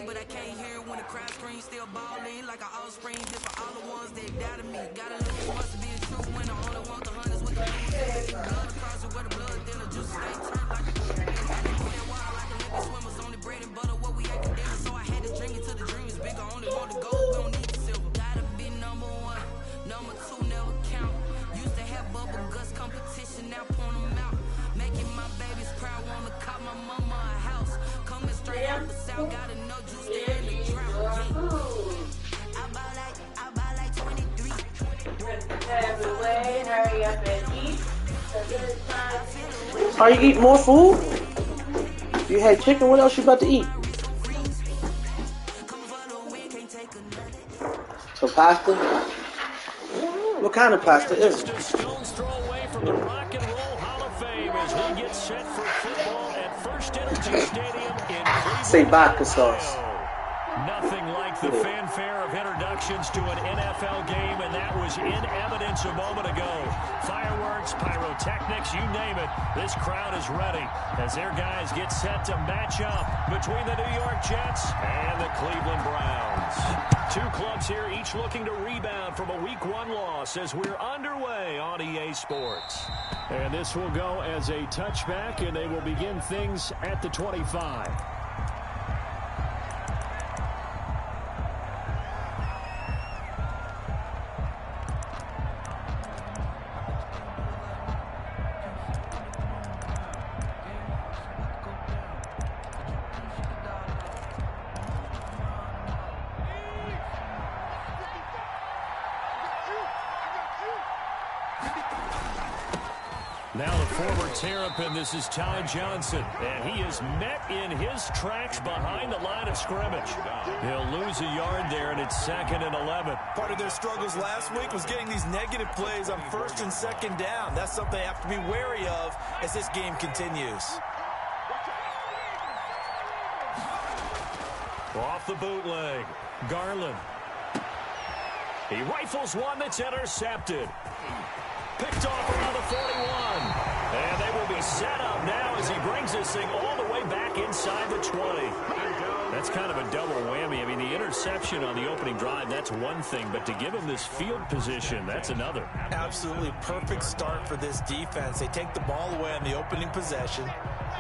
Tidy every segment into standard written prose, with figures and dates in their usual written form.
but I can't hear when the crowd screams. Still balling like an offspring. This for all the ones that doubted me. Gotta lose, must be a truth when I only want the hundreds with the losers. Blood across it where the blood, then the juice stay turned like a I can do that water like Olympic swimmers. Only bread and butter, what we academics. So I had to drink it till the dream is bigger. Only want the gold, we don't need the silver. Gotta be number one, number two never count. Used to have bubble guts competition, now point them out. Making my babies proud, wanna cop my mama a house. Coming straight out the south, gotta know juice there in the drought. I buy like 23. Hurry up and eat. Are you eating more food? You had chicken, what else you about to eat? So pasta? What kind of pasta is it? Stone's throw away from the Rock and Roll Hall of Fame as he gets set for football at First Energy Stadium in Cleveland. Say vodka sauce. Nothing like the fanfare of introductions to an NFL game, and that was in evidence a moment ago. Fireworks, pyrotechnics, you name it. This crowd is ready as their guys get set to match up between the New York Jets and the Cleveland Browns. Two clubs here, each looking to rebound from a Week 1 loss as we're underway on EA Sports. And this will go as a touchback, and they will begin things at the 25. Now the former Terrapin, this is Ty Johnson, and he is met in his tracks behind the line of scrimmage. He'll lose a yard there, and it's 2nd and 11. Part of their struggles last week was getting these negative plays on 1st and 2nd down. That's something they have to be wary of as this game continues. Off the bootleg, Garland. He rifles one that's intercepted. Picked off around the 41. And they will be set up now as he brings this thing all the way back inside the 20. That's kind of a double whammy. I mean, the interception on the opening drive, that's one thing. But to give him this field position, that's another. Absolutely perfect start for this defense. They take the ball away on the opening possession.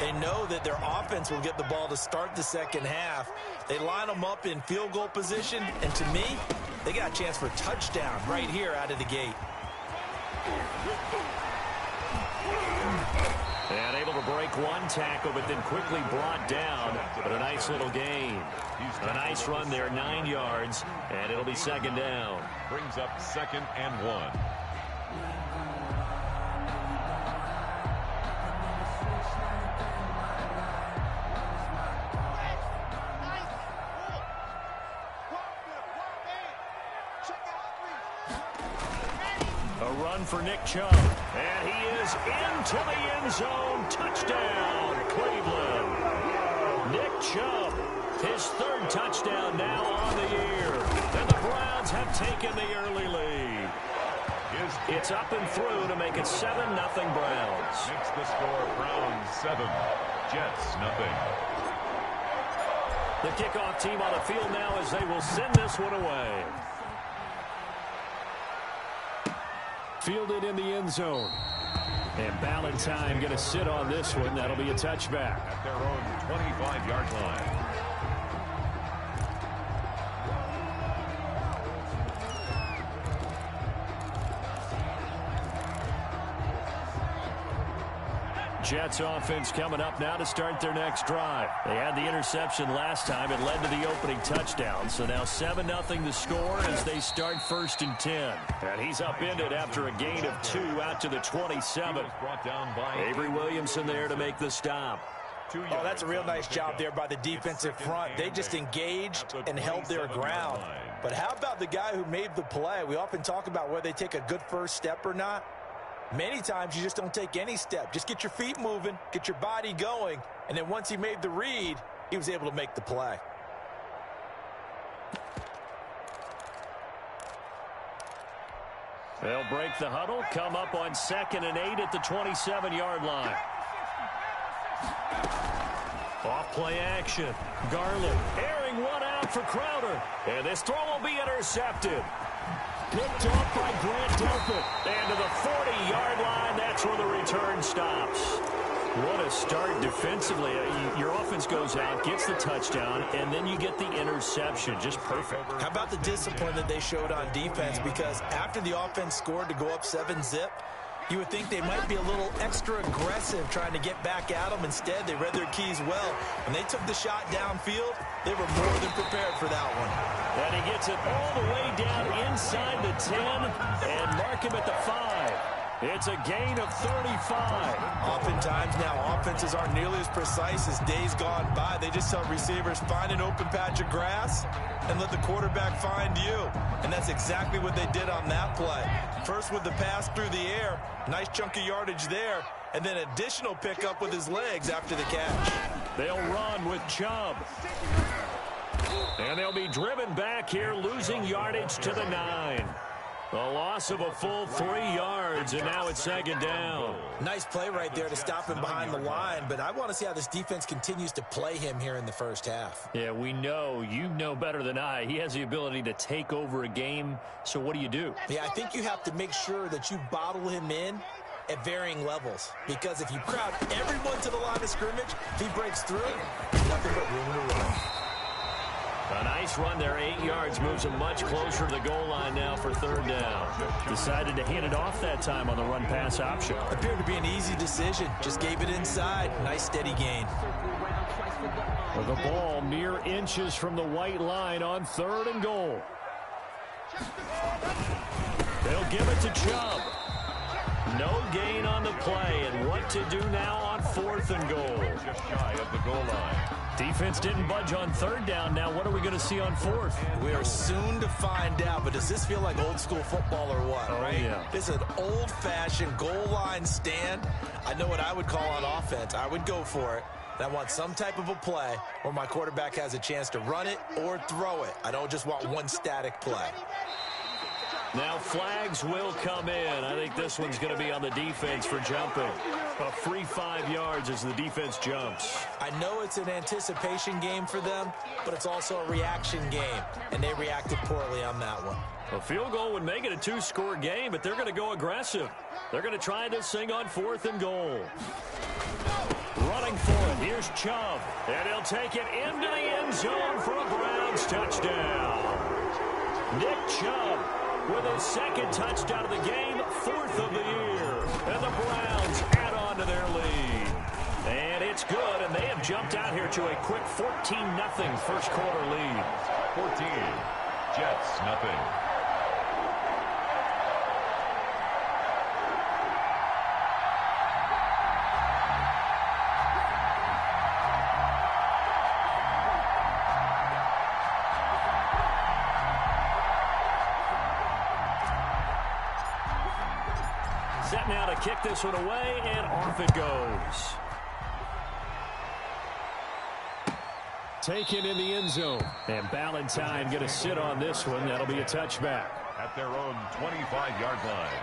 They know that their offense will get the ball to start the second half. They line them up in field goal position. And to me, they got a chance for a touchdown right here out of the gate. And able to break one tackle, but then quickly brought down. But a nice little gain. A nice run there, 9 yards, and it'll be 2nd down. Brings up 2nd and 1. A run for Nick Chubb, and he is into the end zone. Touchdown, Cleveland. Nick Chubb, his 3rd touchdown now on the year. And the Browns have taken the early lead. It's up and through to make it 7-0 Browns. Makes the score Browns 7, Jets 0. The kickoff team on the field now as they will send this one away. Fielded in the end zone. And Ballantyne going to sit on this one. That'll be a touchback. At their own 25-yard line. Jets offense coming up now to start their next drive. They had the interception last time. It led to the opening touchdown. So now 7-0 the score as they start 1st and 10. And he's upended after a gain of 2 out to the 27. Brought down by Avery Williamson there to make the stop. Oh, that's a real nice job there by the defensive front. They just engaged and held their ground. But how about the guy who made the play? We often talk about whether they take a good first step or not. Many times you just don't take any step. Just get your feet moving, get your body going, and then once he made the read, he was able to make the play. They'll break the huddle, come up on 2nd and 8 at the 27-yard line. Off play action. Garland airing one out for Crowder. And this throw will be intercepted. Picked off by Grant Delpit. And to the 40-yard line, that's where the return stops. What a start defensively. Your offense goes out, gets the touchdown, and then you get the interception. Just perfect. How about the discipline that they showed on defense? Because after the offense scored to go up 7-zip, you would think they might be a little extra aggressive trying to get back at them. Instead, they read their keys well. When they took the shot downfield, they were more than prepared for that one. And he gets it all the way down inside the 10 and mark him at the 5. It's a gain of 35. Oftentimes now, offenses aren't nearly as precise as days gone by. They just tell receivers, find an open patch of grass and let the quarterback find you. And that's exactly what they did on that play. First with the pass through the air, nice chunk of yardage there, and then additional pickup with his legs after the catch. They'll run with Chubb. And they'll be driven back here, losing yardage to the 9. A loss of a full 3 yards, and now it's second down. Nice play right there to stop him behind the line, but I want to see how this defense continues to play him here in the first half. Yeah, we know. You know better than I. He has the ability to take over a game, so what do you do? Yeah, I think you have to make sure that you bottle him in at varying levels, because if you crowd everyone to the line of scrimmage, if he breaks through, nothing but room to run. A nice run there, 8 yards, moves him much closer to the goal line now for third down. Decided to hand it off that time on the run-pass option. Appeared to be an easy decision. Just gave it inside. Nice steady gain. With the ball mere inches from the white line on 3rd and goal. They'll give it to Chubb. No gain on the play, and what to do now on 4th and goal. Just shy of the goal line. Defense didn't budge on 3rd down. Now what are we going to see on 4th? We are soon to find out, but does this feel like old school football or what, right? Yeah. This is an old-fashioned goal line stand. I know what I would call on offense. I would go for it. And I want some type of a play where my quarterback has a chance to run it or throw it. I don't just want one static play. Now flags will come in. I think this one's going to be on the defense for jumping. A free 5 yards as the defense jumps. I know it's an anticipation game for them, but it's also a reaction game, and they reacted poorly on that one. A field goal would make it a 2-score game, but they're going to go aggressive. They're going to try this thing on 4th and goal. Running for it, here's Chubb, and he'll take it into the end zone for a Browns touchdown. Nick Chubb with his 2nd touchdown of the game, 4th of the year. And the Browns add on to their lead. And it's good, and they have jumped out here to a quick 14-0 first quarter lead. 14, Jets, nothing. Set now to kick this one away, and off it goes. Taken in the end zone. And Ballantyne going to sit on this one. That'll be a touchback. At their own 25-yard line.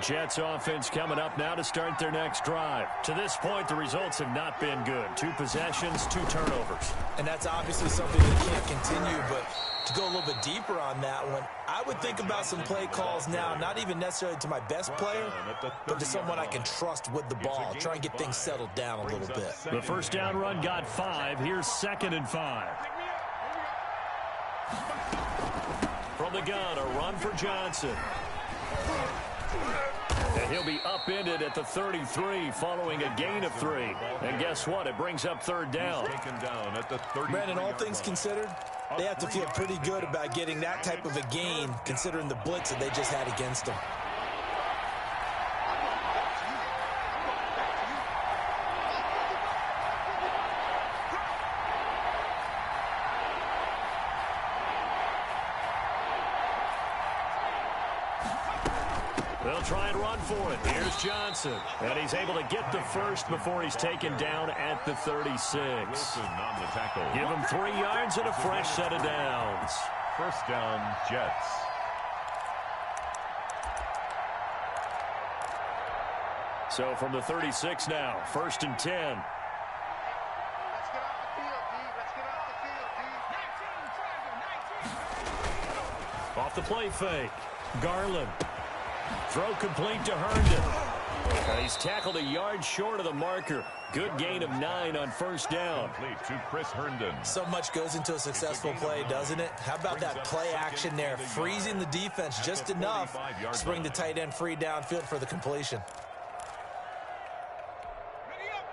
Jets offense coming up now to start their next drive. To this point, the results have not been good. 2 possessions, 2 turnovers. And that's obviously something that can't continue, but to go a little bit deeper on that one, I would think about some play calls now, not even necessarily to my best player, but to someone I can trust with the ball. Try and get things settled down a little bit. The first down run got 5. Here's 2nd and 5. From the gun, a run for Johnson. And he'll be upended at the 33 following a gain of 3. And guess what? It brings up 3rd down. Brandon, all things considered, they have to feel pretty good about getting that type of a gain considering the blitz that they just had against them. They'll try and run for it. Here's Johnson. And he's able to get the first before he's taken down at the 36. Wilson on the tackle. Give him 3 yards and a fresh set of downs. First down, Jets. So from the 36 now, 1st and 10. Let's get off the field, D. Let's get off the field, D. 19, Off the play fake. Garland. Throw complete to Herndon. And he's tackled a yard short of the marker. Good gain of 9 on 1st down. Complete to Chris Herndon. So much goes into a successful play, doesn't it? How about that play action there? Freezing the defense just enough to bring the tight end free downfield for the completion.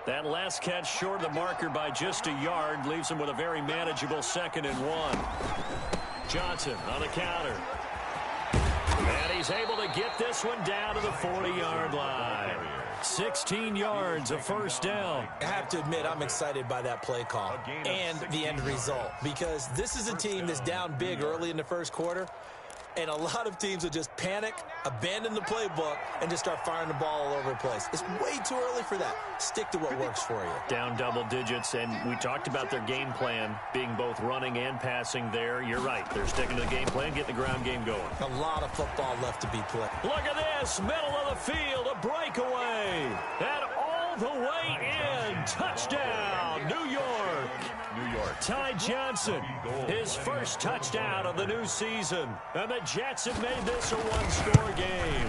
That last catch short of the marker by just a yard leaves him with a very manageable 2nd and 1. Johnson on the counter. And he's able to get this one down to the 40-yard line. 16 yards, a 1st down. I have to admit, I'm excited by that play call and the end result, because this is a team that's down big early in the 1st quarter, and a lot of teams will just panic, abandon the playbook, and just start firing the ball all over the place. It's way too early for that. Stick to what works for you. Down double digits, and we talked about their game plan being both running and passing there. You're right. They're sticking to the game plan, getting the ground game going. A lot of football left to be played. Look at this. Middle of the field, a breakaway. And all the way in. Touchdown, New York. Ty Johnson, his first touchdown of the new season. And the Jets have made this a one-score game.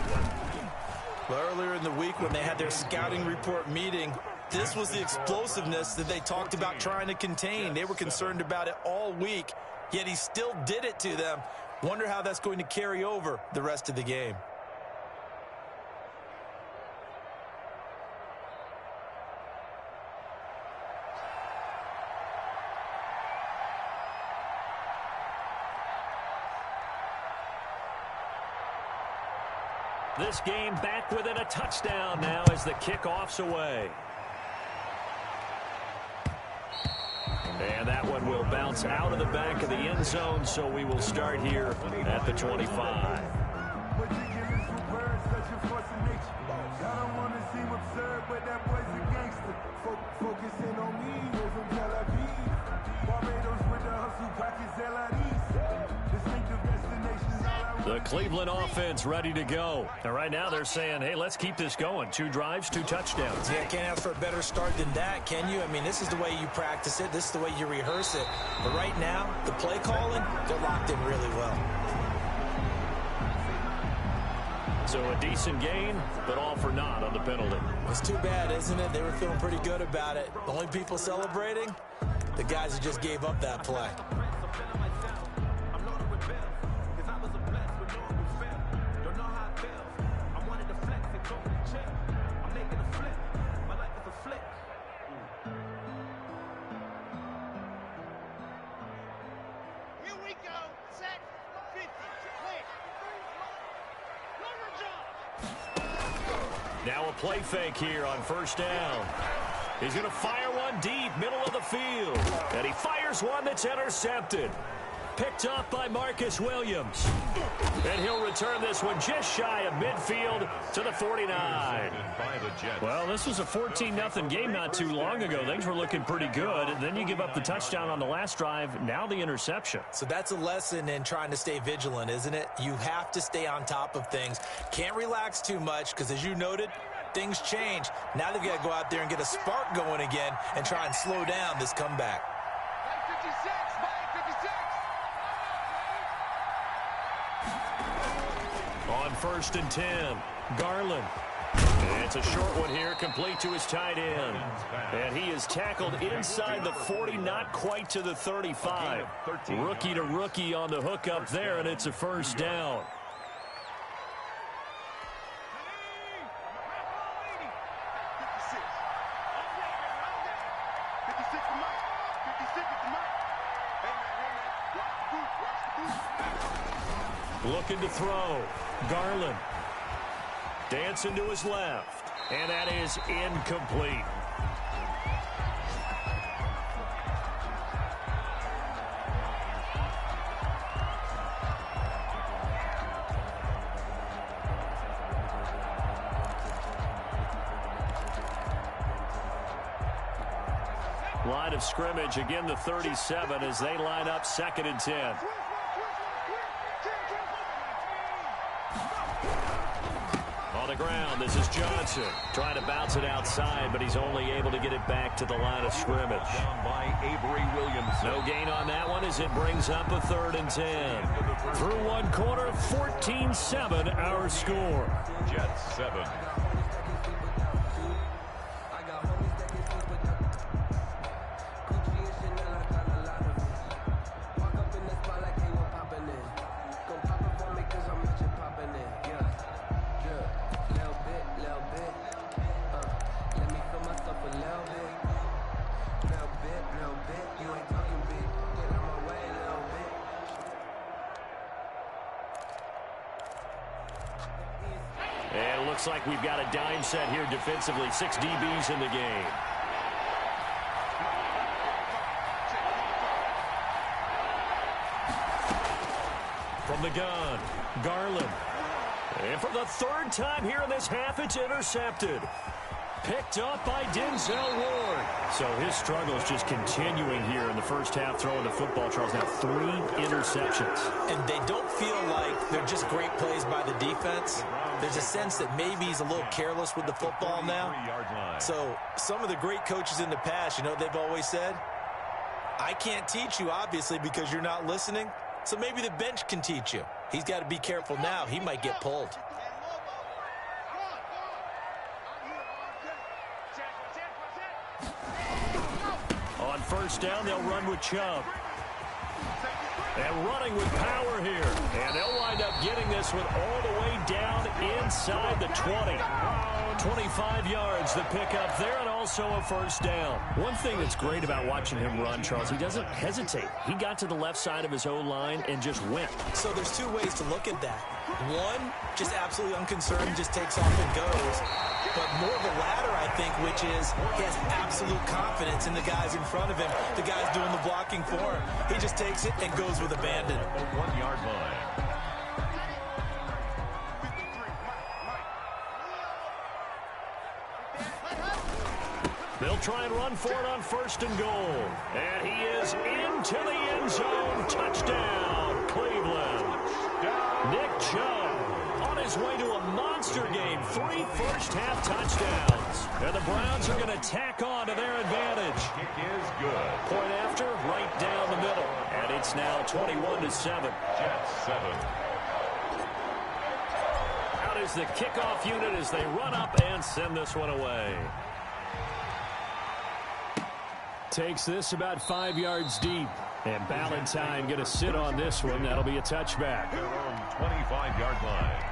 Well, earlier in the week when they had their scouting report meeting, this was the explosiveness that they talked about trying to contain. They were concerned about it all week, yet he still did it to them. Wonder how that's going to carry over the rest of the game. This game back within a touchdown now as the kickoff's away. And that one will bounce out of the back of the end zone, so we will start here at the 25. The Cleveland offense ready to go. And right now they're saying, hey, let's keep this going. 2 drives, 2 touchdowns. Yeah, can't ask for a better start than that, can you? I mean, this is the way you practice it. This is the way you rehearse it. But right now, the play calling, they're locked in really well. So a decent gain, but all for naught on the penalty. It's too bad, isn't it? They were feeling pretty good about it. The only people celebrating, the guys who just gave up that play. Now a play fake here on 1st down. He's going to fire one deep, middle of the field. And he fires one that's intercepted. Picked up by Marcus Williams. And he'll return this one just shy of midfield to the 49. Well, this was a 14-0 game not too long ago. Things were looking pretty good. And then you give up the touchdown on the last drive. Now the interception. So that's a lesson in trying to stay vigilant, isn't it? You have to stay on top of things. Can't relax too much because, as you noted, things change. Now they've got to go out there and get a spark going again and try and slow down this comeback. On 1st and 10, Garland. And it's a short one here, complete to his tight end. And he is tackled inside the 40, not quite to the 35. Rookie to rookie on the hook up there, and it's a 1st down. Looking to throw. Garland. Dancing to his left. And that is incomplete. Line of scrimmage, again the 37 as they line up 2nd and 10. On the ground, this is Johnson. Trying to bounce it outside, but he's only able to get it back to the line of scrimmage. Down by Avery Williams. No gain on that one as it brings up a 3rd and 10. Through one quarter, 14-7 our score. Jets 7. And it looks like we've got a dime set here defensively. 6 DBs in the game. From the gun, Garland. And for the 3rd time here in this half, it's intercepted. Picked up by Denzel Ward. So his struggle is just continuing here in the first half, throwing the football. Charles, now 3 interceptions. And they don't feel like they're just great plays by the defense. There's a sense that maybe he's a little careless with the football now. So some of the great coaches in the past, you know, they've always said, I can't teach you, obviously, because you're not listening. So maybe the bench can teach you. He's got to be careful now. He might get pulled. On 1st down, they'll run with Chubb. And running with power here. And they'll wind up getting this one all the way down inside the 20. 25 yards to pick up there, and also a 1st down. One thing that's great about watching him run, Charles, he doesn't hesitate. He got to the left side of his O-line and just went. So there's 2 ways to look at that. One, just absolutely unconcerned, just takes off and goes. But more the latter, I think, which is he has absolute confidence in the guys in front of him, the guys doing the blocking for him. He just takes it and goes with abandon. 1-yard line. They'll try and run for it on 1st and goal. And he is into the end zone. Touchdown, Cleveland. Nick Chubb on his way to a monster game. 3 first-half touchdowns. And the Browns are going to tack on to their advantage. Kick is good. Point after, right down the middle. And it's now 21-7. Jets 7. Out is the kickoff unit as they run up and send this one away. Takes this about 5 yards deep. And Ballantyne going to sit on this one. That'll be a touchback. Their own 25-yard line.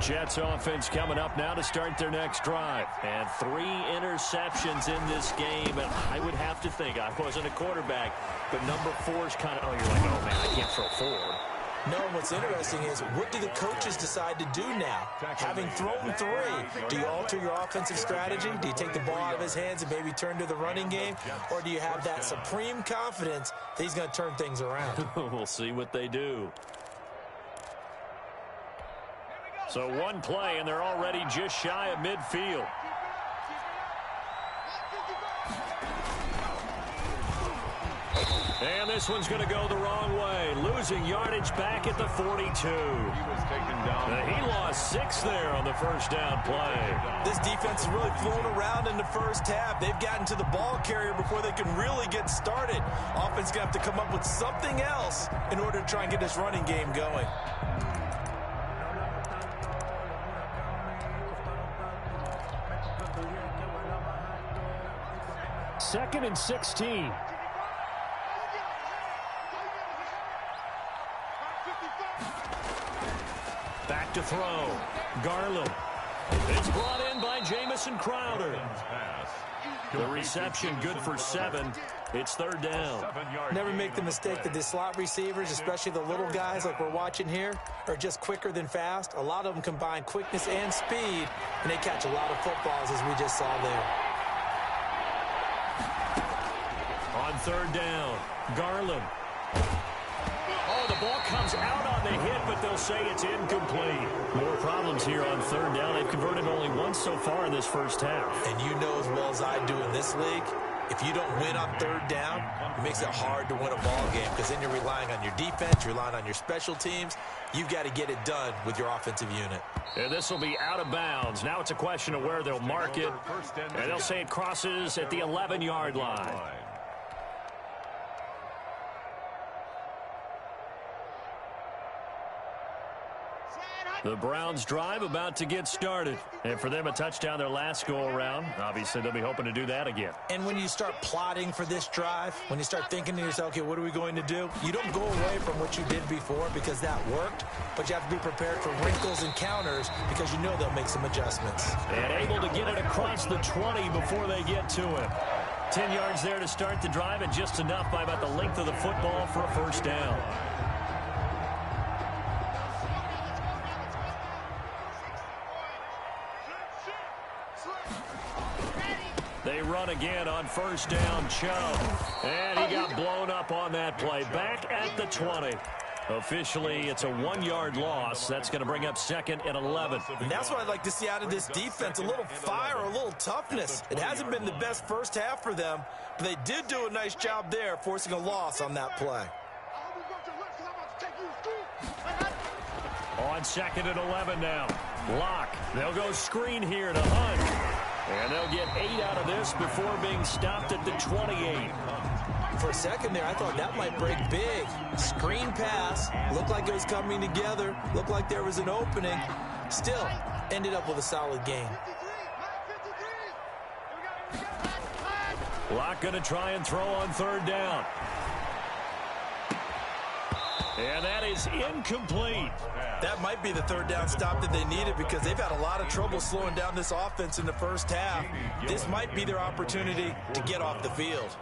Jets offense coming up now to start their next drive. And 3 interceptions in this game. And I would have to think, I wasn't a quarterback, but number 4 is kind of, oh, you're like, oh, man, I can't throw forward. No, what's interesting is what do the coaches decide to do now? Having thrown 3, do you alter your offensive strategy? Do you take the ball out of his hands and maybe turn to the running game? Or do you have that supreme confidence that he's going to turn things around? We'll see what they do. So 1 play, and they're already just shy of midfield. And this one's going to go the wrong way. Losing yardage back at the 42. He was taken down. He lost 6 there on the 1st down play. This defense is really flown around in the first half. They've gotten to the ball carrier before they can really get started. Offense going to have to come up with something else in order to try and get this running game going. Second and 16. Back to throw. Garland. It's brought in by Jamison Crowder. The reception good for 7. It's 3rd down. Never make the mistake that the slot receivers, especially the little guys like we're watching here, are just quicker than fast. A lot of them combine quickness and speed, and they catch a lot of footballs as we just saw there. On 3rd down, Garland. Oh, the ball comes out on the hit, but they'll say it's incomplete. More problems here on third down. They've converted only once so far in this first half. And you know as well as I do in this league, if you don't win on third down, it makes it hard to win a ball game because then you're relying on your defense, you're relying on your special teams. You've got to get it done with your offensive unit. And this will be out of bounds. Now it's a question of where they'll mark it. And they'll say it crosses at the 11-yard line. The Browns drive about to get started. And for them, a touchdown their last go-around. Obviously, they'll be hoping to do that again. And when you start plotting for this drive, when you start thinking to yourself, okay, what are we going to do? You don't go away from what you did before because that worked, but you have to be prepared for wrinkles and counters because you know they'll make some adjustments. And able to get it across the 20 before they get to him. 10 yards there to start the drive, and just enough by about the length of the football for a first down. They run again on first down, Chubb. And he got blown up on that play. Back at the 20. Officially, it's a 1-yard loss. That's going to bring up 2nd and 11. And that's what I'd like to see out of this defense, a little fire, a little toughness. It hasn't been the best first half for them, but they did do a nice job there, forcing a loss on that play. On 2nd and 11 now. Lock. They'll go screen here to Hunt. And they'll get 8 out of this before being stopped at the 28. For a second there, I thought that might break big. Screen pass. Looked like it was coming together. Looked like there was an opening. Still, ended up with a solid gain. Lock going to try and throw on third down. And that is incomplete. That might be the third down stop that they needed because they've had a lot of trouble slowing down this offense in the first half. This might be their opportunity to get off the field.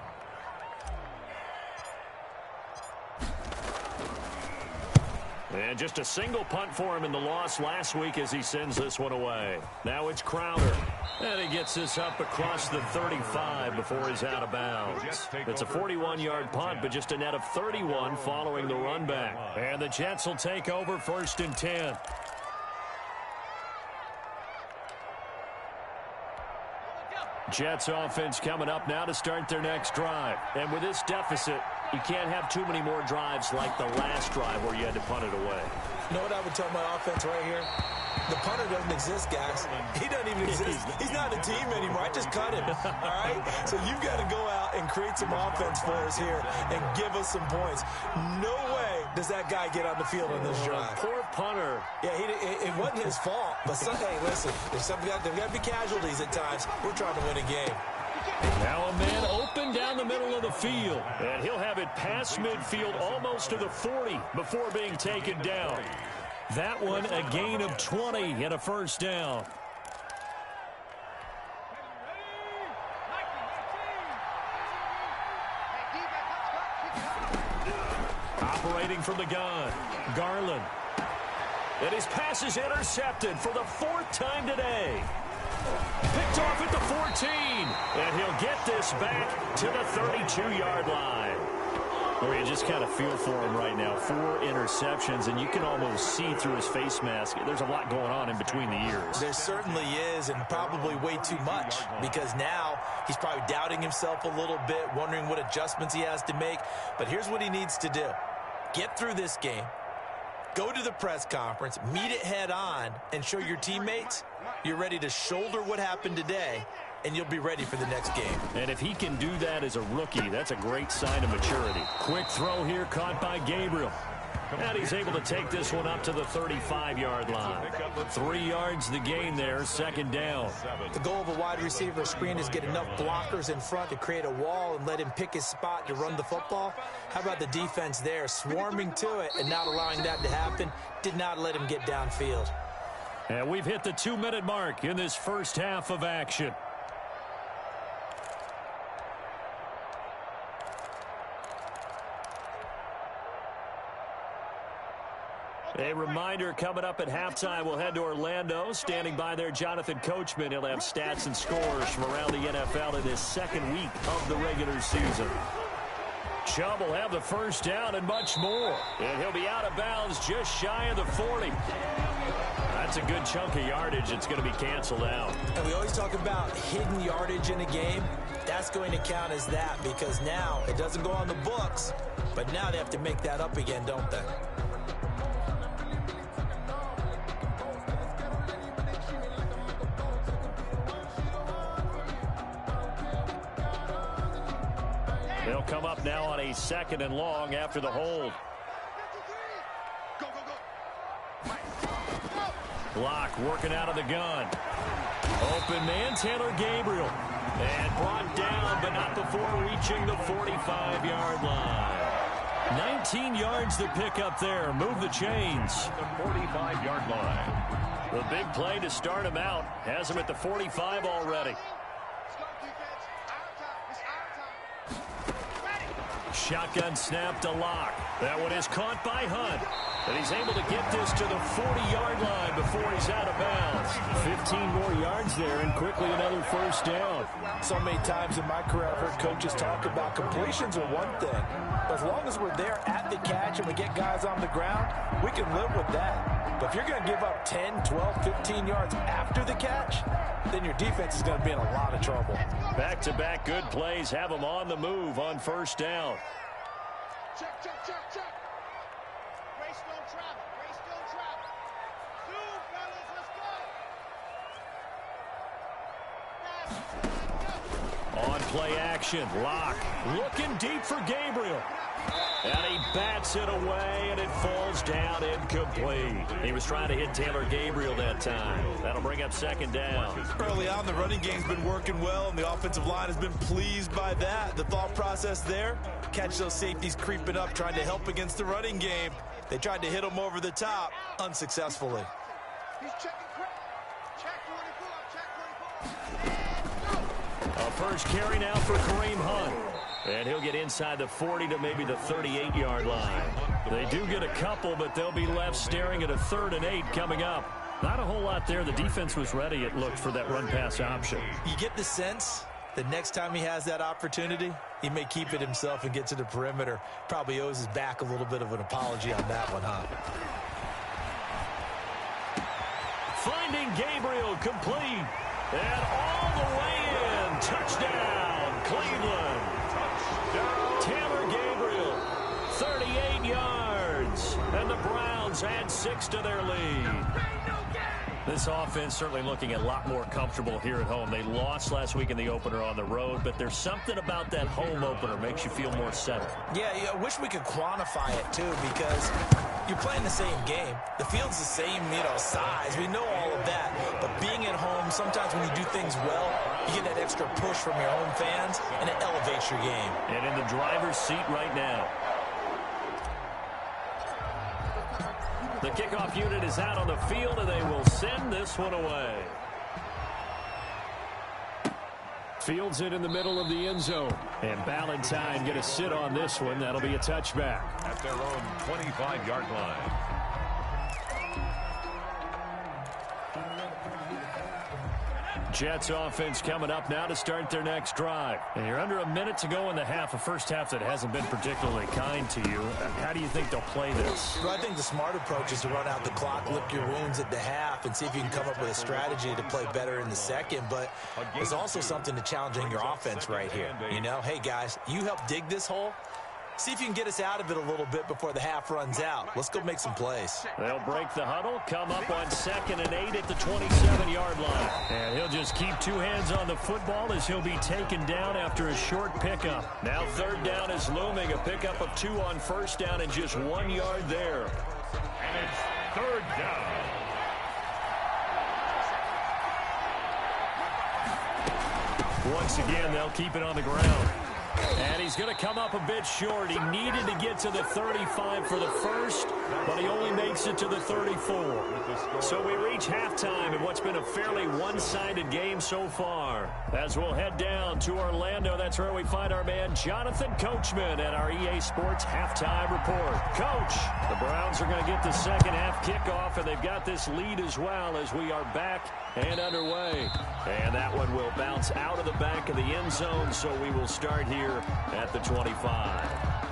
And just a single punt for him in the loss last week as he sends this one away. Now it's Crowder. And he gets this up across the 35 before he's out of bounds. It's a 41-yard punt, but just a net of 31 following the run back. And the Jets will take over 1st and 10. Jets offense coming up now to start their next drive. And with this deficit, you can't have too many more drives like the last drive where you had to punt it away. You know what I would tell my offense right here? The punter doesn't exist, guys. He doesn't even exist. He's not a team anymore. I just cut him. All right? So you've got to go out and create some offense for us here and give us some points. No way does that guy get on the field on this drive. Poor punter. Yeah, it wasn't his fault. But hey, listen, there's got to be casualties at times. We're trying to win a game. Now a man open down the middle of the field. And he'll have it past midfield almost to the 40 before being taken down. That one a gain of 20 and a first down. Operating from the gun, Garland. And his pass is intercepted for the 4th time today. Picked off at the 14. And he'll get this back to the 32-yard line. Where you just kind of feel for him right now. 4 interceptions, and you can almost see through his face mask. There's a lot going on in between the ears. There certainly is, and probably way too much, because now he's probably doubting himself a little bit, wondering what adjustments he has to make. But here's what he needs to do. Get through this game, go to the press conference, meet it head on, and show your teammates you're ready to shoulder what happened today, and you'll be ready for the next game. And if he can do that as a rookie, that's a great sign of maturity. Quick throw here caught by Gabriel. And he's able to take this one up to the 35-yard line. 3 yards the gain there, 2nd down. The goal of a wide receiver screen is get enough blockers in front to create a wall and let him pick his spot to run the football. How about the defense there, swarming to it and not allowing that to happen? Did not let him get downfield. And we've hit the 2-minute mark in this first half of action. A reminder coming up at halftime, we'll head to Orlando. Standing by there, Jonathan Coachman. He'll have stats and scores from around the NFL in this 2nd week of the regular season. Chubb will have the first down and much more. And he'll be out of bounds just shy of the 40. That's a good chunk of yardage. It's going to be canceled out. And we always talk about hidden yardage in a game. That's going to count as that because now it doesn't go on the books, but now they have to make that up again, don't they? They'll come up now on a 2nd and long after the hold. Block working out of the gun. Open man, Taylor Gabriel. And brought down, but not before reaching the 45-yard line. 19 yards to pick up there. Move the chains. The 45-yard line. The big play to start him out. Has him at the 45 already. Shotgun snap to Locke. That one is caught by Hunt. And he's able to get this to the 40-yard line before he's out of bounds. 15 more yards there and quickly another first down. So many times in my career I've heard coaches talk about completions are one thing. But as long as we're there at the catch and we get guys on the ground, we can live with that. But if you're going to give up 10, 12, 15 yards after the catch, then your defense is going to be in a lot of trouble. Back-to-back good plays have them on the move on first down. Check, check, check, check. Race don't travel. Race don't travel. Two, fellas, let's go. On play action, Locke looking deep for Gabriel. And he bats it away, and it falls down incomplete. He was trying to hit Taylor Gabriel that time. That'll bring up 2nd down. Early on, the running game's been working well, and the offensive line has been pleased by that. The thought process there, catch those safeties creeping up, trying to help against the running game. They tried to hit them over the top, unsuccessfully. He's checking crowd. Check 24. Check 24. A first carry now for Kareem Hunt. And he'll get inside the 40 to maybe the 38-yard line. They do get a couple, but they'll be left staring at a 3rd and 8 coming up. Not a whole lot there. The defense was ready, it looked, for that run-pass option. You get the sense that next time he has that opportunity, he may keep it himself and get to the perimeter. Probably owes his back a little bit of an apology on that one, huh? Finding Gabriel complete. And all the way in. Touchdown, Cleveland. Taylor Gabriel, 38 yards. And the Browns add 6 to their lead. This offense certainly looking a lot more comfortable here at home. They lost last week in the opener on the road, but there's something about that home opener makes you feel more settled. Yeah, I wish we could quantify it, too, because you're playing the same game. The field's the same, size. We know all of that. But being at home, sometimes when you do things well, you get that extra push from your home fans, and it elevates your game. And in the driver's seat right now. The kickoff unit is out on the field, and they will send this one away. Fields it in the middle of the end zone. And Ballantyne going to sit on this one. That'll be a touchback. At their own 25-yard line. Jets offense coming up now to start their next drive. And you're under a minute to go in the half, a first half that hasn't been particularly kind to you. How do you think they'll play this? Well, I think the smart approach is to run out the clock, lick your wounds at the half, and see if you can come up with a strategy to play better in the second. But there's also something to challenging your offense right here. Hey, guys, you help dig this hole. See if you can get us out of it a little bit before the half runs out. Let's go make some plays. They'll break the huddle, come up on 2nd and 8 at the 27-yard line. And he'll just keep 2 hands on the football as he'll be taken down after a short pickup. Now 3rd down is looming, a pickup of 2 on first down and just 1 yard there. And it's 3rd down. Once again, they'll keep it on the ground. And he's going to come up a bit short. He needed to get to the 35 for the first, but he only makes it to the 34. So we reach halftime in what's been a fairly one-sided game so far. As we'll head down to Orlando, that's where we find our man Jonathan Coachman at our EA Sports Halftime Report. Coach, the Browns are going to get the second half kickoff, and they've got this lead as well as we are back and underway. And that one will bounce out of the back of the end zone, so we will start here at the 25.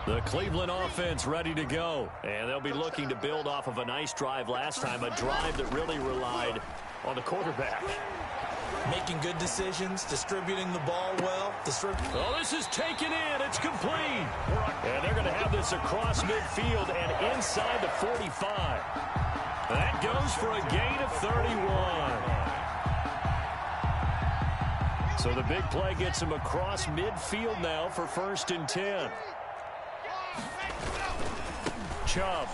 The Cleveland offense ready to go. And they'll be looking to build off of a nice drive last time, a drive that really relied on the quarterback. Making good decisions, distributing the ball well. Oh, this is taken in. It's complete. And they're going to have this across midfield and inside the 45. That goes for a gain of 31. So the big play gets him across midfield now for 1st and 10. Chubb.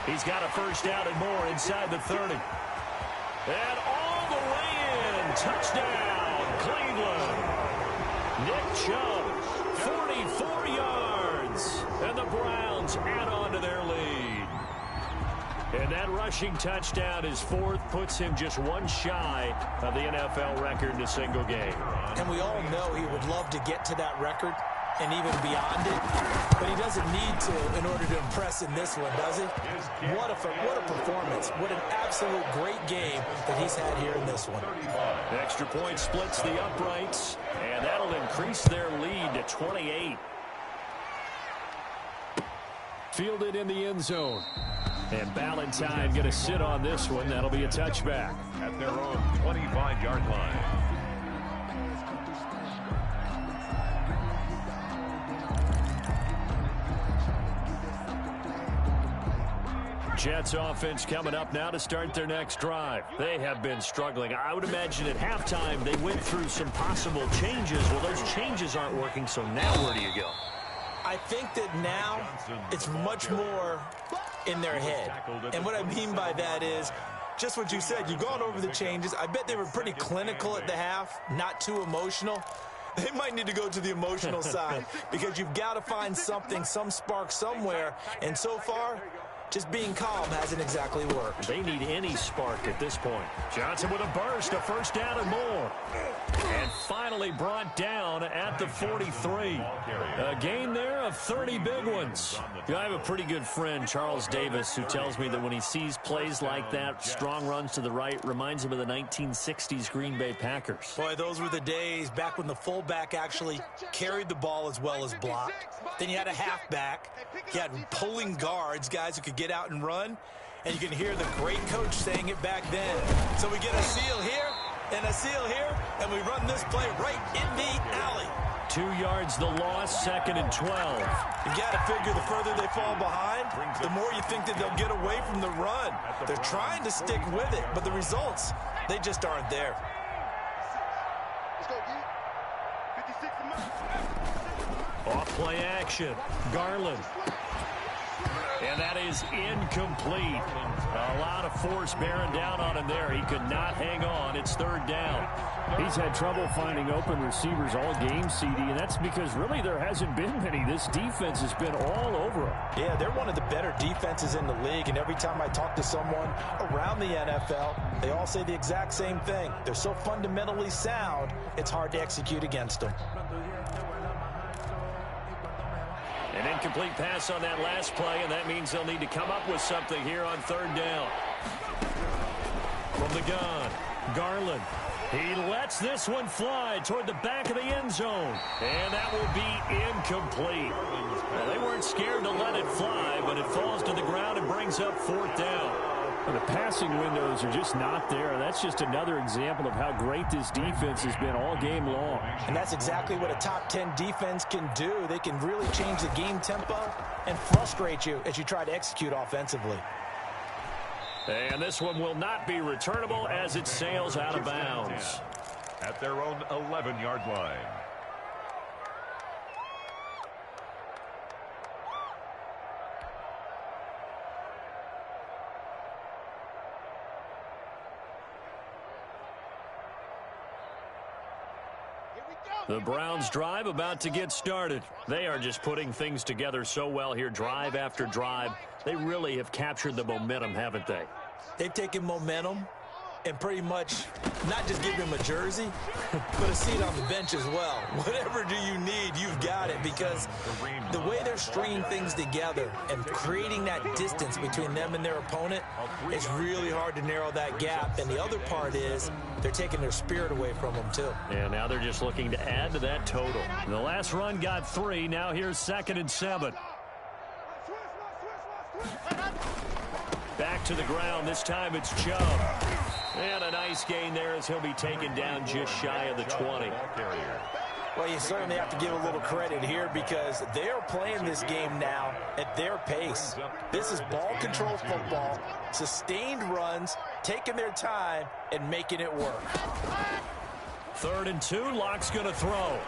He's got a first down and more inside the 30. And all the way in. Touchdown, Cleveland. Nick Chubb, 44 yards. And the Browns add on to their lead. And that rushing touchdown is 4th, puts him just one shy of the NFL record in a single game. And we all know he would love to get to that record and even beyond it, but he doesn't need to in order to impress in this one, does he? What a performance. What an absolute great game that he's had here in this one. Extra point splits the uprights, and that'll increase their lead to 28. Fielded in the end zone. And Ballantyne going to sit on this one. That'll be a touchback. At their own 25-yard line. Jets offense coming up now to start their next drive. They have been struggling. I would imagine at halftime they went through some possible changes. Well, those changes aren't working, so now where do you go? I think that now it's much more in their head. And what I mean by that is just what you said. You've gone over the changes. I bet they were pretty clinical at the half, not too emotional. They might need to go to the emotional side because you've got to find something, some spark somewhere. And so far, just being calm hasn't exactly worked. They need any spark at this point. Johnson with a burst, a first down and more. And finally brought down at the 43. A gain there of 30 big ones. I have a pretty good friend, Charles Davis, who tells me that when he sees plays like that, strong runs to the right, reminds him of the 1960s Green Bay Packers. Boy, those were the days back when the fullback actually carried the ball as well as blocked. Then you had a halfback. You had pulling guards, guys who could get out and run. And you can hear the great coach saying it back then. So we get a seal here and a seal here, and we run this play right in the alley. 2 yards the loss, 2nd and 12. You got to figure the further they fall behind, the more you think that they'll get away from the run. They're trying to stick with it, but the results, they just aren't there. Let's go, D. 56 Off play action. Garland. And that is incomplete. A lot of force bearing down on him there. He could not hang on. It's 3rd down. He's had trouble finding open receivers all game, CD, and that's because really there hasn't been many. This defense has been all over him. Yeah, they're one of the better defenses in the league, and every time I talk to someone around the NFL, they all say the exact same thing. They're so fundamentally sound, it's hard to execute against them. An incomplete pass on that last play, and that means they'll need to come up with something here on 3rd down. From the gun, Garland. He lets this one fly toward the back of the end zone. And that will be incomplete. Well, they weren't scared to let it fly, but it falls to the ground and brings up 4th down. Well, the passing windows are just not there. That's just another example of how great this defense has been all game long. And that's exactly what a top 10 defense can do. They can really change the game tempo and frustrate you as you try to execute offensively. And this one will not be returnable as it sails out of bounds. At their own 11-yard line. The Browns drive about to get started. They are just putting things together so well here, drive after drive. They really have captured the momentum, haven't they? They've taken momentum and pretty much not just give him a jersey, but a seat on the bench as well. Whatever do you need, you've got it, because the way they're stringing things together and creating that distance between them and their opponent, it's really hard to narrow that gap. And the other part is they're taking their spirit away from them, too. And now they're just looking to add to that total. The last run got 3. Now here's 2nd and 7. Back to the ground. This time it's Chubb. And a nice gain there as he'll be taken down just shy of the 20. Well, you certainly have to give a little credit here because they're playing this game now at their pace. This is ball control football, sustained runs, taking their time, and making it work. 3rd and 2. Locke's going to throw.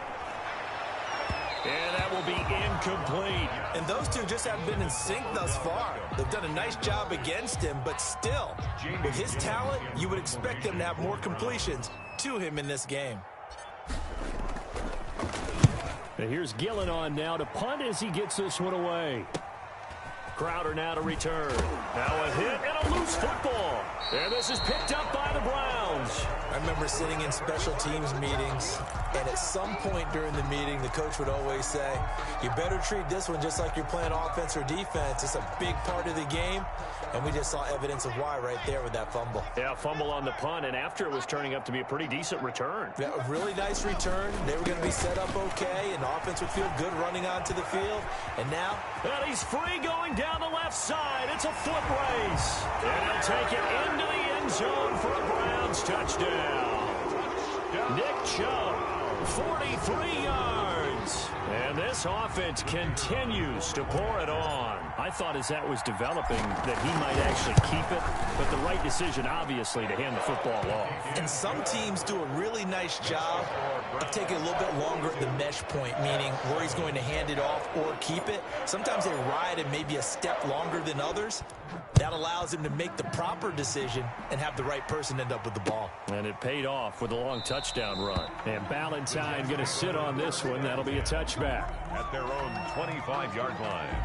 And that will be incomplete. And those two just haven't been in sync thus far. They've done a nice job against him, but still, with his talent, you would expect them to have more completions to him in this game. And here's Gillen on now to punt as he gets this one away. Crowder now to return. Now a hit and a loose football. And this is picked up by the Browns. I remember sitting in special teams meetings, and at some point during the meeting, the coach would always say, you better treat this one just like you're playing offense or defense. It's a big part of the game, and we just saw evidence of why right there with that fumble. Yeah, fumble on the punt, and after it was turning up to be a pretty decent return. Yeah, a really nice return. They were going to be set up okay, and the offense would feel good running onto the field. And now... And he's free going down the left side. It's a foot race. And he'll take it into the end zone for a Browns touchdown. Nick Chubb, 43 yards. And this offense continues to pour it on. I thought as that was developing that he might actually keep it, but the right decision, obviously, to hand the football off. And some teams do a really nice job of taking a little bit longer at the mesh point, meaning where he's going to hand it off or keep it. Sometimes they ride it maybe a step longer than others. That allows him to make the proper decision and have the right person end up with the ball. And it paid off with a long touchdown run. And Ballantyne going to sit on this one. That'll be a touchback. At their own 25-yard line.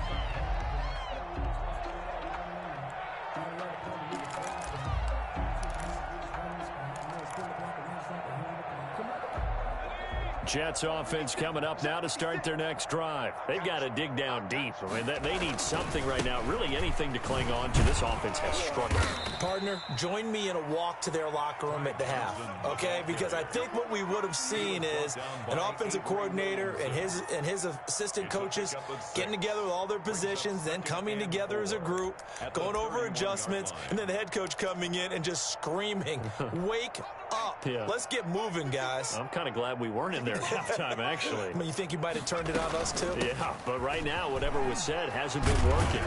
Jets offense coming up now to start their next drive. They've got to dig down deep. I mean, they need something right now, really anything to cling on to. This offense has struggled. Partner, join me in a walk to their locker room at the half, okay? Because I think what we would have seen is an offensive coordinator and his assistant coaches getting together with all their positions, then coming together as a group, going over adjustments, and then the head coach coming in and just screaming, wake up. Yeah. Let's get moving, guys. I'm kind of glad we weren't in there at halftime, actually. I mean, you think you might have turned it on us, too? Yeah, but right now, whatever was said hasn't been working.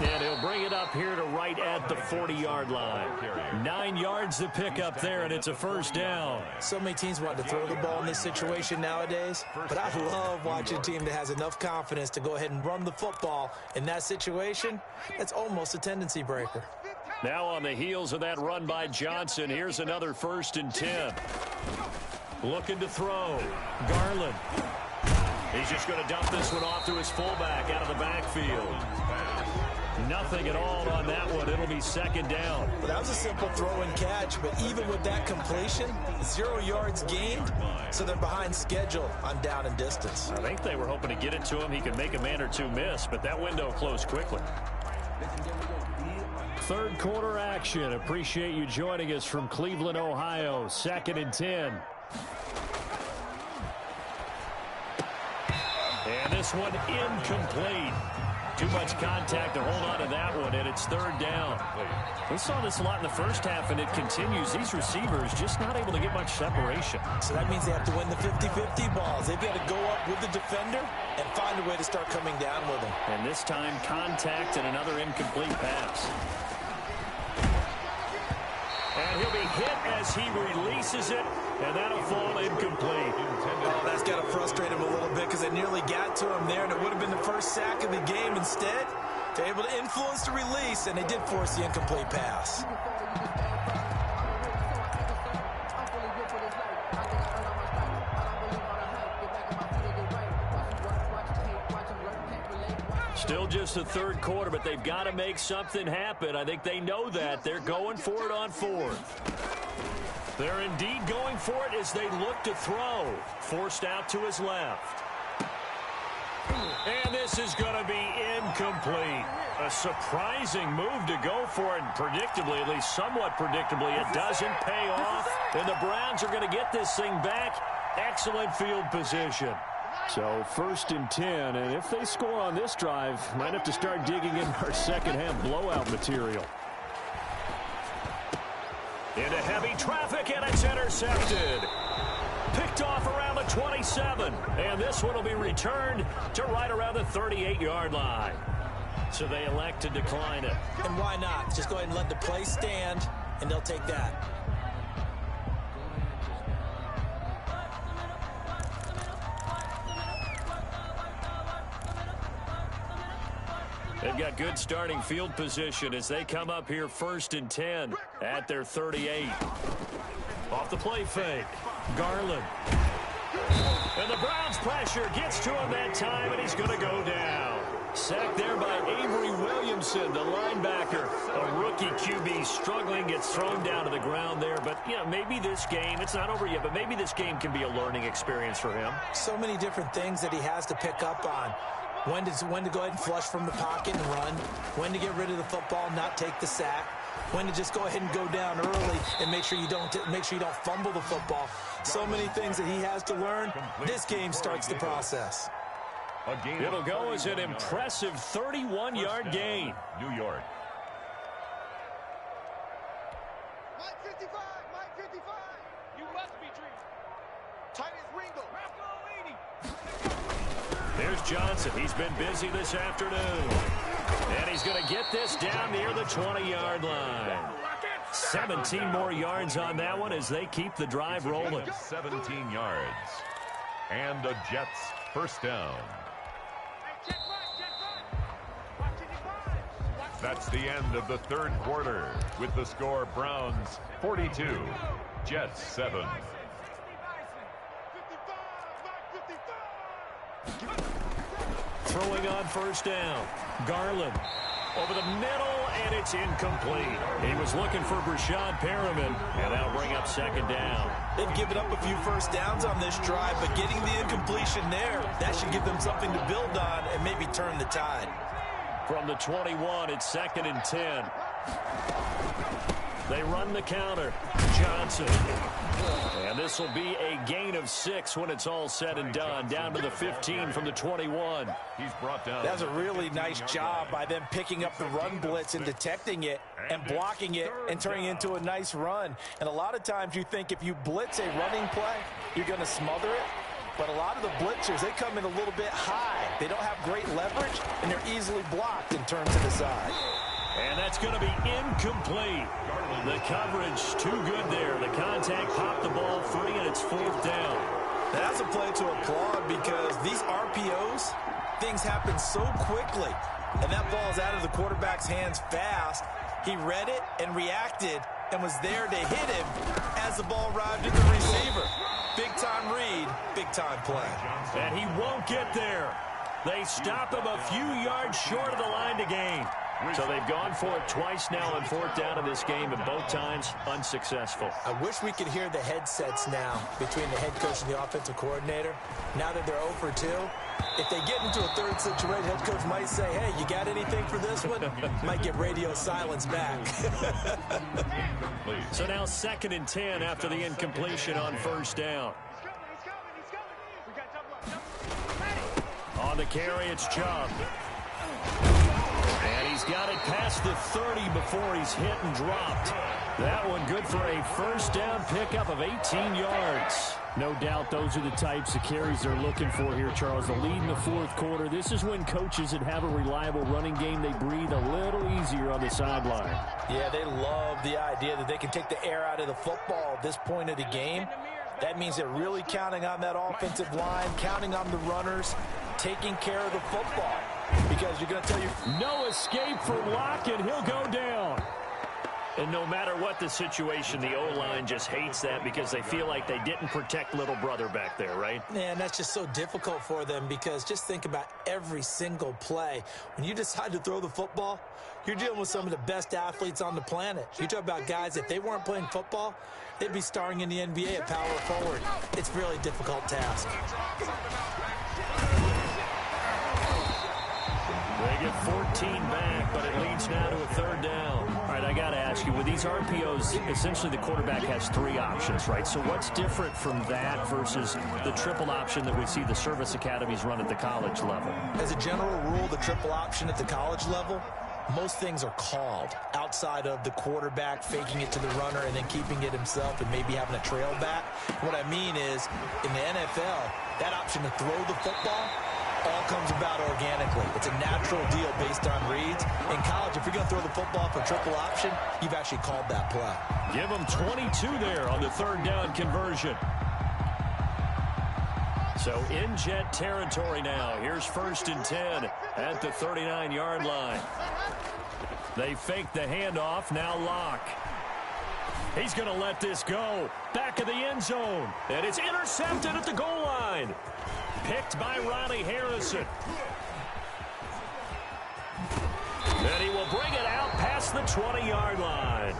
And he'll bring it up here to right at the 40-yard line. 9 yards to pick up there, and it's a first down. So many teams want to throw the ball in this situation nowadays, but I love watching a team that has enough confidence to go ahead and run the football in that situation. That's almost a tendency breaker. Now on the heels of that run by Johnson, here's another 1st and 10. Looking to throw. Garland. He's just going to dump this one off to his fullback out of the backfield. Nothing at all on that one. It'll be 2nd down. Well, that was a simple throw and catch, but even with that completion, 0 yards gained, so they're behind schedule on down and distance. I think they were hoping to get it to him. He could make a man or two miss, but that window closed quickly. 3rd quarter action. Appreciate you joining us from Cleveland, Ohio. 2nd and 10. And this one incomplete. Too much contact to hold on to that one, and it's 3rd down. We saw this a lot in the first half, and it continues. These receivers just not able to get much separation. So that means they have to win the 50-50 balls. They've got to go up with the defender and find a way to start coming down with him. And this time, contact and another incomplete pass. And he'll be hit as he releases it, and that'll fall incomplete. Oh, that's got to frustrate him a little bit because they nearly got to him there, and it would have been the first sack of the game. Instead, they're able to influence the release, and they did force the incomplete pass. Still just the third quarter, but they've got to make something happen. I think they know that. They're going for it on fourth. They're indeed going for it as they look to throw. Forced out to his left. And this is going to be incomplete. A surprising move to go for it, and predictably, at least somewhat predictably, it doesn't pay off. And the Browns are going to get this thing back. Excellent field position. So 1st and 10, and if they score on this drive, might have to start digging in our second-half blowout material. Into heavy traffic, and it's intercepted. Picked off around the 27, and this one will be returned to right around the 38-yard line. So they elect to decline it. And why not? Just go ahead and let the play stand, and they'll take that. They've got good starting field position as they come up here 1st and 10 at their 38. Off the play fake. Garland. And the Browns pressure gets to him that time, and he's going to go down. Sacked there by Avery Williamson, the linebacker. A rookie QB struggling, gets thrown down to the ground there. But, you know, maybe this game, it's not over yet, but maybe this game can be a learning experience for him. So many different things that he has to pick up on. When to go ahead and flush from the pocket and run. When to get rid of the football, not take the sack. When to just go ahead and go down early and make sure you don't fumble the football. So many things that he has to learn. This game starts the process. It'll go as an impressive 31-yard gain. New York. Mike 55, Mike 55. You must be dreaming. Tight as Ringo. There's Johnson. He's been busy this afternoon. And he's going to get this down near the 20-yard line. 17 more yards on that one as they keep the drive rolling. 17 yards. And the Jets first down. That's the end of the third quarter with the score Browns 42, Jets 7. Throwing on first down. Garland over the middle, and it's incomplete. He was looking for Brashad Perriman, and that'll bring up second down. They've given up a few first downs on this drive, but getting the incompletion there, that should give them something to build on and maybe turn the tide. From the 21, it's 2nd and 10. They run the counter. Johnson. And this will be a gain of 6 when it's all said and done. Down to the 15 from the 21. He's brought down. That's a really nice job by them picking up the run blitz and detecting it and blocking it and turning it into a nice run. And a lot of times you think if you blitz a running play, you're going to smother it. But a lot of the blitzers, they come in a little bit high. They don't have great leverage, and they're easily blocked and turned to the side. And that's going to be incomplete. The coverage too good there. The contact popped the ball free, and it's 4th down. That's a play to applaud because these RPOs, things happen so quickly. And that ball's out of the quarterback's hands fast. He read it and reacted and was there to hit him as the ball arrived at the receiver. Big-time read, big-time play. And he won't get there. They stop him a few yards short of the line to gain. So they've gone for it twice now on 4th down in this game, and both times unsuccessful. I wish we could hear the headsets now between the head coach and the offensive coordinator. Now that they're 0 for 2, if they get into a third situation, head coach might say, hey, you got anything for this one? Might get radio silence back. So now 2nd and 10 after the incompletion on 1st down. On the carry, it's Chubb. And he's got it past the 30 before he's hit and dropped. That one good for a first down pickup of 18 yards. No doubt those are the types of carries they're looking for here, Charles. The lead in the 4th quarter. This is when coaches that have a reliable running game, they breathe a little easier on the sideline. Yeah, they love the idea that they can take the air out of the football at this point of the game. That means they're really counting on that offensive line, counting on the runners, taking care of the football. Because you're going to tell you... No escape for Lockett. He'll go down. And no matter what the situation, the O-line just hates that because they feel like they didn't protect little brother back there, right? Man, that's just so difficult for them because just think about every single play. When you decide to throw the football, you're dealing with some of the best athletes on the planet. You talk about guys, if they weren't playing football, they'd be starring in the NBA at power forward. It's a really difficult task. They get 14 back, but it leads now to a third down. All right, I got to ask you, with these RPOs, essentially the quarterback has 3 options, right? So what's different from that versus the triple option that we see the service academies run at the college level? As a general rule, the triple option at the college level, most things are called outside of the quarterback faking it to the runner and then keeping it himself and maybe having a trail back. What I mean is, in the NFL, that option to throw the football all comes about organically. It's a natural deal based on reads. In college, if you're going to throw the football for triple option, you've actually called that play. Give them 22 there on the third down conversion. So in Jet territory now. Here's 1st and 10 at the 39-yard line. They fake the handoff. Now Locke. He's going to let this go. Back of the end zone. And it's intercepted at the goal line. Picked by Ronnie Harrison. And he will bring it out past the 20-yard line.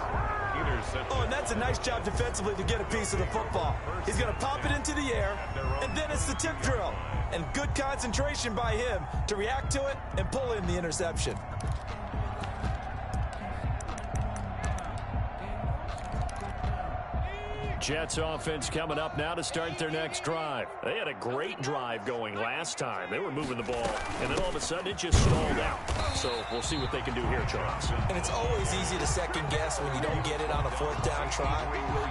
Oh, and that's a nice job defensively to get a piece of the football. He's going to pop it into the air, and then it's the tip drill. And good concentration by him to react to it and pull in the interception. Jets offense coming up now to start their next drive. They had a great drive going last time. They were moving the ball, and then all of a sudden it just stalled out. So we'll see what they can do here, Charles. And it's always easy to second guess when you don't get it on a 4th down try.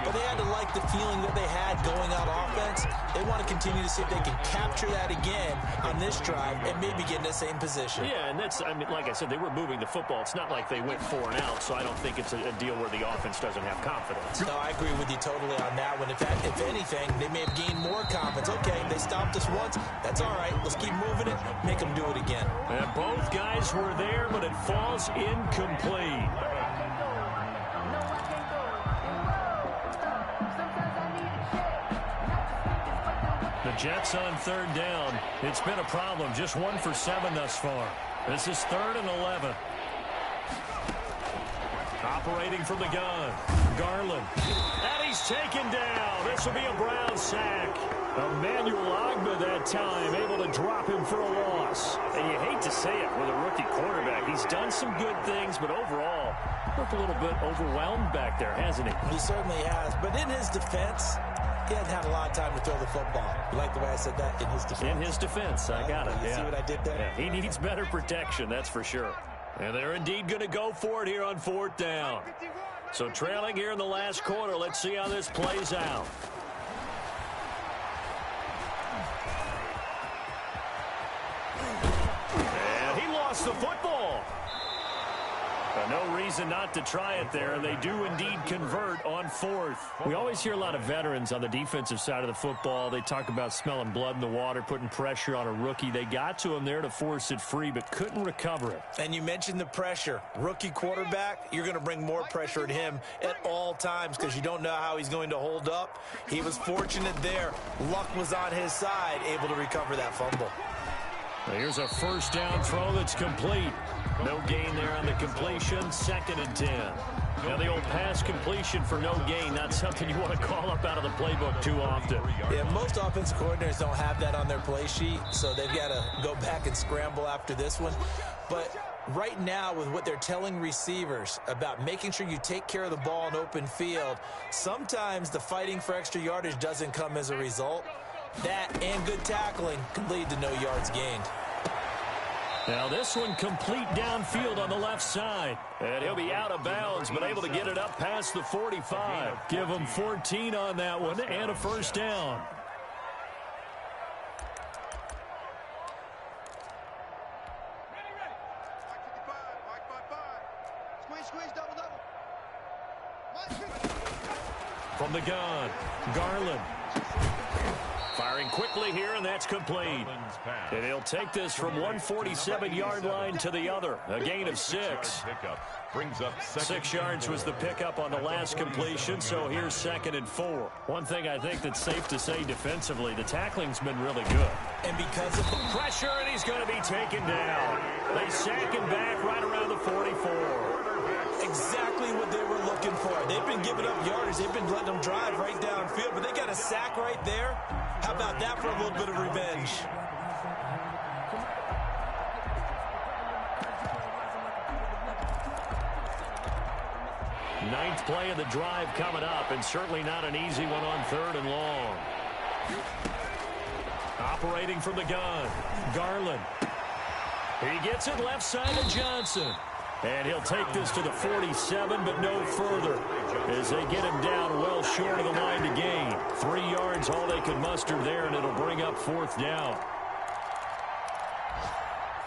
But they had to like the feeling that they had going on offense. They want to continue to see if they can capture that again on this drive and maybe get in the same position. Yeah, and that's, I mean, like I said, they were moving the football. It's not like they went 4 and out, so I don't think it's a deal where the offense doesn't have confidence. No, I agree with you totally on that one. In fact, if anything, they may have gained more confidence. Okay, they stopped us once. That's all right. Let's keep moving it. Make them do it again. And both guys were there, but it falls incomplete. The Jets on 3rd down. It's been a problem. Just 1 for 7 thus far. This is 3rd and 11. Operating from the gun. Garland. And he's taken down. This will be a Brown sack. Emmanuel Ogbah that time able to drop him for a loss. And you hate to say it with a rookie quarterback. He's done some good things, but overall, looked a little bit overwhelmed back there, hasn't he? He certainly has. But in his defense, he hasn't had a lot of time to throw the football. You like the way I said that? In his defense. In his defense. I got it. You see what I did there? Yeah, he needs better protection, that's for sure. And they're indeed going to go for it here on 4th down. So trailing here in the last quarter. Let's see how this plays out. And he lost the football. But no reason not to try it there, and they do indeed convert on 4th. We always hear a lot of veterans on the defensive side of the football. They talk about smelling blood in the water, putting pressure on a rookie. They got to him there to force it free, but couldn't recover it. And you mentioned the pressure. Rookie quarterback, you're going to bring more pressure at him at all times because you don't know how he's going to hold up. He was fortunate there. Luck was on his side, able to recover that fumble. Now here's a 1st down throw that's complete. No gain there on the completion. 2nd and 10. Now the old pass completion for no gain, not something you want to call up out of the playbook too often. Yeah, most offensive coordinators don't have that on their play sheet, so they've got to go back and scramble after this one. But right now, with what they're telling receivers about making sure you take care of the ball in open field, sometimes the fighting for extra yardage doesn't come as a result. That and good tackling can lead to no yards gained. Now this one complete downfield on the left side. And he'll be out of bounds, but able to get it up past the 45. Give him 14 on that one and a 1st down. From the gun, Garland. Firing quickly here, and that's complete. And he'll take this from 147-yard line to the other. A gain of 6. Brings up 6 yards was the pickup on the last completion, so here's 2nd and 4. One thing I think that's safe to say defensively, the tackling's been really good. And because of the pressure, and he's going to be taken down. They sack him back right around the 44. Exactly what they were looking for. They've been giving up yardage. They've been letting them drive right downfield, but they got a sack right there. How about that for a little bit of revenge? Ninth play of the drive coming up, and certainly not an easy one on 3rd and long. Operating from the gun, Garland. He gets it left side to Johnson. And he'll take this to the 47, but no further, as they get him down well short of the line to gain. 3 yards, all they could muster there, and it'll bring up 4th down.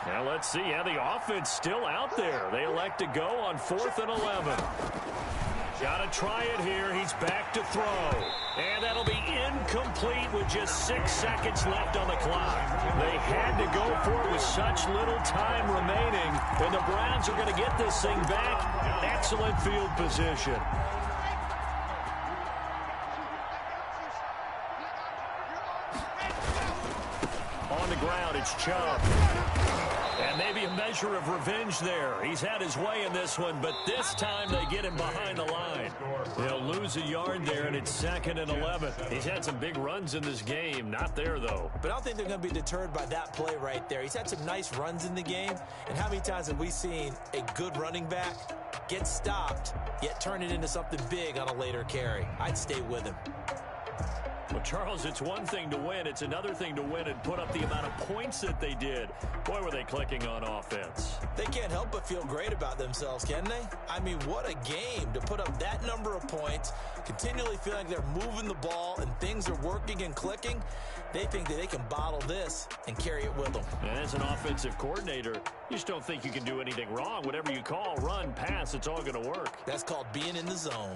Now let's see how the offense still out there. They elect to go on 4th and 11. Got to try it here. He's back to throw. And that'll be incomplete with just 6 seconds left on the clock. They had to go for it with such little time remaining. And the Browns are going to get this thing back. Excellent field position. On the ground, it's Chubb. And maybe a measure of revenge there. He's had his way in this one, but this time they get him behind the line. They'll lose a yard there, and it's 2nd and 11. He's had some big runs in this game. Not there, though. But I don't think they're going to be deterred by that play right there. He's had some nice runs in the game. And how many times have we seen a good running back get stopped, yet turn it into something big on a later carry? I'd stay with him. Well, Charles, it's one thing to win. It's another thing to win and put up the amount of points that they did. Boy, were they clicking on offense. They can't help but feel great about themselves, can they? I mean, what a game to put up that number of points, continually feel like they're moving the ball and things are working and clicking. They think that they can bottle this and carry it with them. And as an offensive coordinator, you just don't think you can do anything wrong. Whatever you call, run, pass, it's all going to work. That's called being in the zone.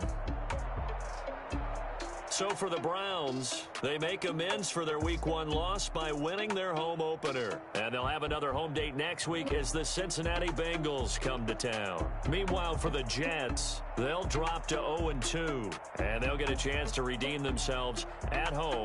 So for the Browns, they make amends for their Week 1 loss by winning their home opener. And they'll have another home date next week as the Cincinnati Bengals come to town. Meanwhile, for the Jets, they'll drop to 0-2. And they'll get a chance to redeem themselves at home